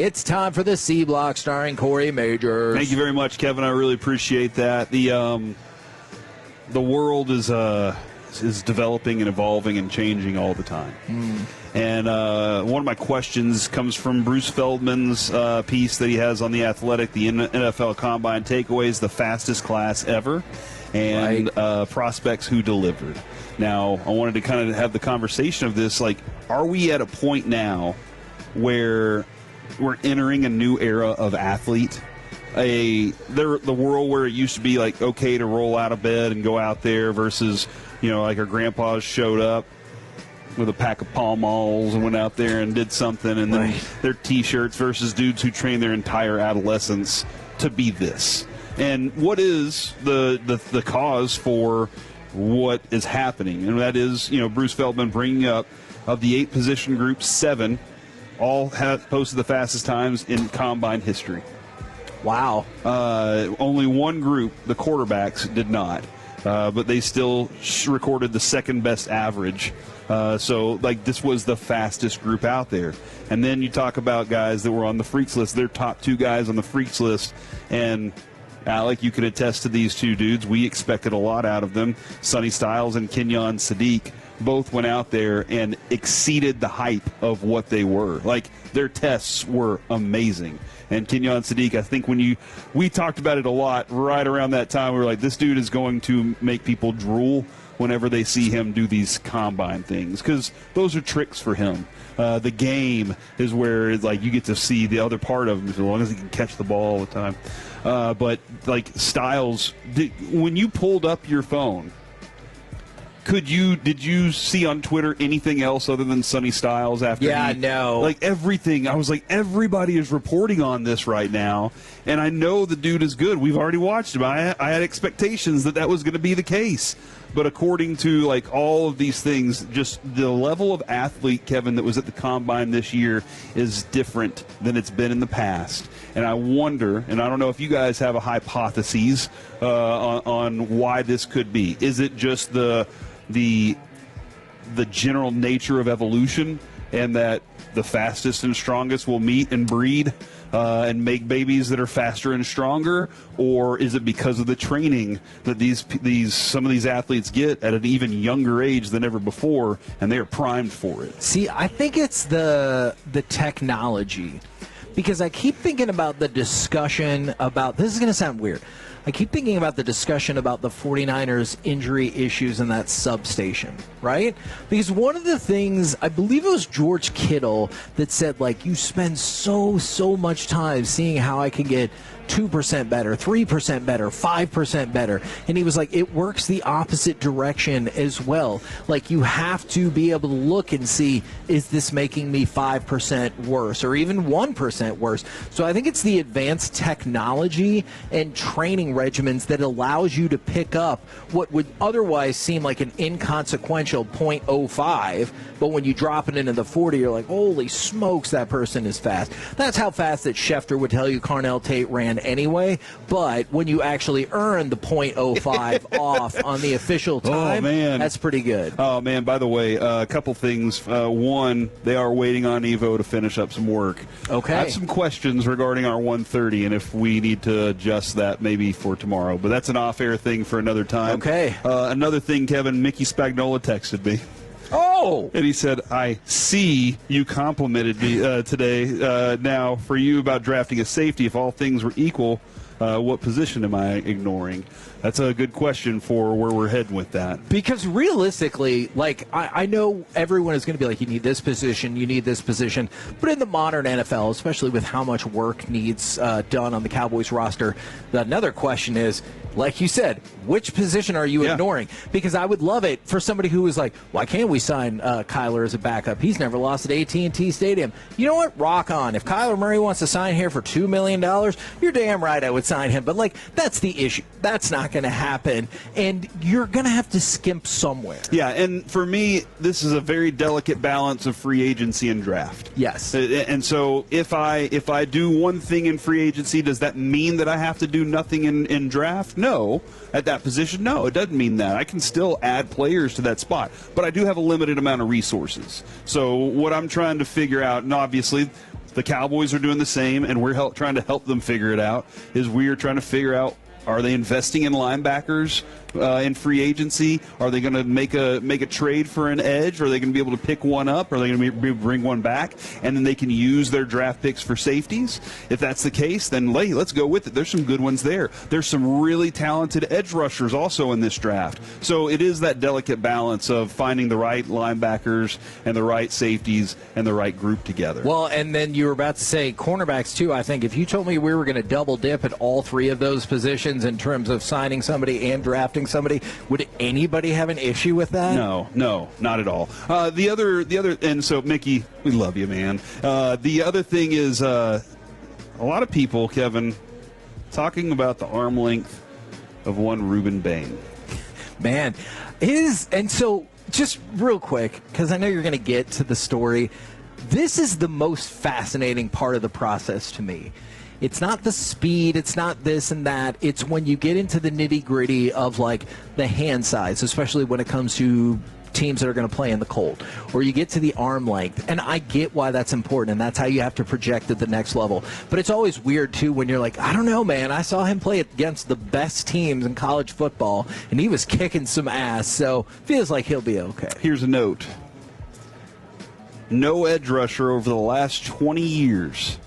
It's time for the C Block starring Cory Majors. Thank you very much, Kevin. I really appreciate that. The world is developing and evolving and changing all the time. And one of my questions comes from Bruce Feldman's piece that he has on The Athletic, the NFL Combine takeaways, the fastest class ever, and prospects who delivered. Now, I wanted to kind of have the conversation of this, like, are we at a point now where we're entering a new era of athlete? The world where it used to be like okay to roll out of bed and go out there versus, like our grandpas showed up with a pack of Pall Malls and went out there and did something, and then their T-shirts versus dudes who trained their entire adolescence to be this. And what is the cause for what is happening? And that is, Bruce Feldman bringing up of the 8 position groups, 7 all have posted the fastest times in combine history. Wow. Only one group, the quarterbacks, did not. But they still recorded the second best average. So this was the fastest group out there. And then you talk about guys that were on the Freaks list. They're top 2 guys on the Freaks list. And, Alec, you can attest to these 2 dudes. We expected a lot out of them. Sonny Styles and Kenyon Sadiq both went out there and exceeded the hype of what they were. Their tests were amazing. And Kenyon Sadiq, I think we talked about it a lot right around that time. We were like, this dude is going to make people drool whenever they see him do these combine things, because those are tricks for him. The game is where you get to see the other part of him, as long as he can catch the ball all the time. But Styles, when you pulled up your phone, did you see on Twitter anything else other than Sonny Styles after? Yeah, no. Everything. I was like, everybody is reporting on this right now, and I know the dude is good. We've already watched him. I had expectations that was going to be the case. But according to all of these things, just the level of athlete, Kevin, that was at the Combine this year is different than it's been in the past. And I wonder, and I don't know if you guys have a hypothesis on why this could be. Is it just the general nature of evolution, and that the fastest and strongest will meet and breed and make babies that are faster and stronger? Or is it because of the training that some of these athletes get at an even younger age than ever before, and they are primed for it? See, I think it's the technology, because I keep thinking about the discussion about, this is going to sound weird, I keep thinking about the discussion about the 49ers injury issues in that substation, right? Because one of the things, I believe it was George Kittle that said, you spend so much time seeing how I can get 2% better, 3% better, 5% better. And he was like, it works the opposite direction as well. You have to be able to look and see, is this making me 5% worse or even 1% worse? So I think it's the advanced technology and training regimens that allows you to pick up what would otherwise seem like an inconsequential 0.05, but when you drop it into the 40, you're like, holy smokes, that person is fast. That's how fast that Schefter would tell you Carnell Tate ran anyway, but when you actually earn the 0.05 off on the official time, that's pretty good. Oh, man, by the way, a couple things. One, they are waiting on Evo to finish up some work. Okay. I have some questions regarding our 130 and if we need to adjust that maybe for tomorrow, but that's an off-air thing for another time. Okay. Another thing, Kevin, Mickey Spagnola texted me. Oh! And he said, I see you complimented me today. Now, for you about drafting a safety, if all things were equal, what position am I ignoring? That's a good question for where we're heading with that. Because realistically, I know everyone is going to be like, you need this position, you need this position. But in the modern NFL, especially with how much work needs done on the Cowboys roster, another question is, like you said, which position are you ignoring? Because I would love it for somebody who is like, why can't we sign Kyler as a backup? He's never lost at AT&T Stadium. You know what? Rock on. If Kyler Murray wants to sign here for $2 million, you're damn right I would sign him. But, that's the issue. That's not going to happen. And you're going to have to skimp somewhere. Yeah, and for me, this is a very delicate balance of free agency and draft. Yes. And so if I do one thing in free agency, does that mean that I have to do nothing in draft? No. At that position, no, it doesn't mean that. I can still add players to that spot, but I do have a limited amount of resources. So what I'm trying to figure out, and obviously the Cowboys are doing the same, and we're trying to help them figure it out, is we are trying to figure out, are they investing in linebackers in free agency? Are they going to make a trade for an edge? Are they going to be able to pick one up? Are they going to bring one back? And then they can use their draft picks for safeties? If that's the case, then let's go with it. There's some good ones there. There's some really talented edge rushers also in this draft. So it is that delicate balance of finding the right linebackers and the right safeties and the right group together. Well, and then you were about to say cornerbacks, too. I think if you told me we were going to double dip at all three of those positions in terms of signing somebody and drafting somebody, would anybody have an issue with that? No, not at all. The other, and so Mickey, we love you, man. The other thing is a lot of people, Kevin, talking about the arm length of one Rueben Bain. Man, and so just real quick, because I know you're going to get to the story, this is the most fascinating part of the process to me. It's not the speed, it's not this and that. It's when you get into the nitty-gritty of, like, the hand size, especially when it comes to teams that are going to play in the cold, or you get to the arm length. And I get why that's important, and that's how you have to project at the next level. But it's always weird, too, when you're like, I don't know, man. I saw him play against the best teams in college football, and he was kicking some ass, so feels like he'll be okay. Here's a note. No edge rusher over the last 20 years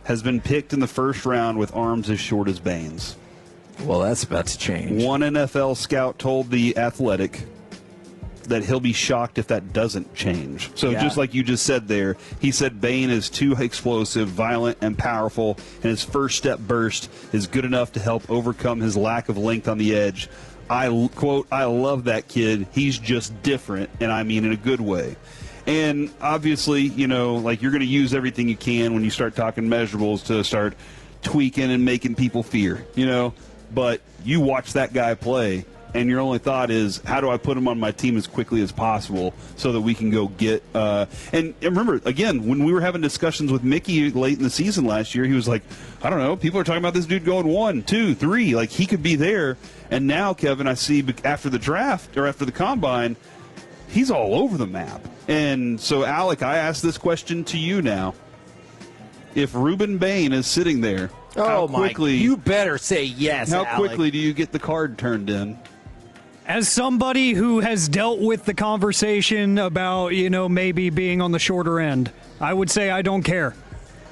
has been picked in the first round with arms as short as Bain's. Well, that's about to change. One NFL scout told The Athletic that he'll be shocked if that doesn't change. So just like you just said there, he said Bain is too explosive, violent, and powerful, and his first step burst is good enough to help overcome his lack of length on the edge. Quote, I love that kid. He's just different, and I mean in a good way. And obviously, you know, like, you're going to use everything you can when you start talking measurables to start tweaking and making people fear, you know. But you watch that guy play, and your only thought is, how do I put him on my team as quickly as possible so that we can go get and remember, again, when we were having discussions with Mickey late in the season last year, he was like, I don't know, people are talking about this dude going 1, 2, 3, like, he could be there. And now, Kevin, I see after the draft or after the combine, he's all over the map. And so, Alec, I ask this question to you now. If Ruben Bane is sitting there, how quickly, you better say yes, how Alec. quickly do you get the card turned in? As somebody who has dealt with the conversation about, you know, maybe being on the shorter end, I would say I don't care.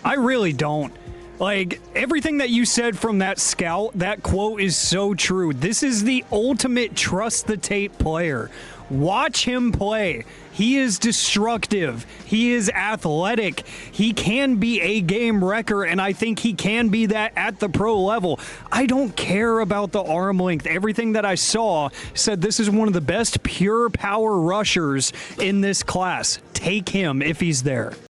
I really don't. Like, everything that you said from that scout, that quote is so true. This is the ultimate trust the tape player. Watch him play. He is destructive. He is athletic. He can be a game wrecker, and I think he can be that at the pro level. I don't care about the arm length. Everything that I saw said this is one of the best pure power rushers in this class. Take him if he's there.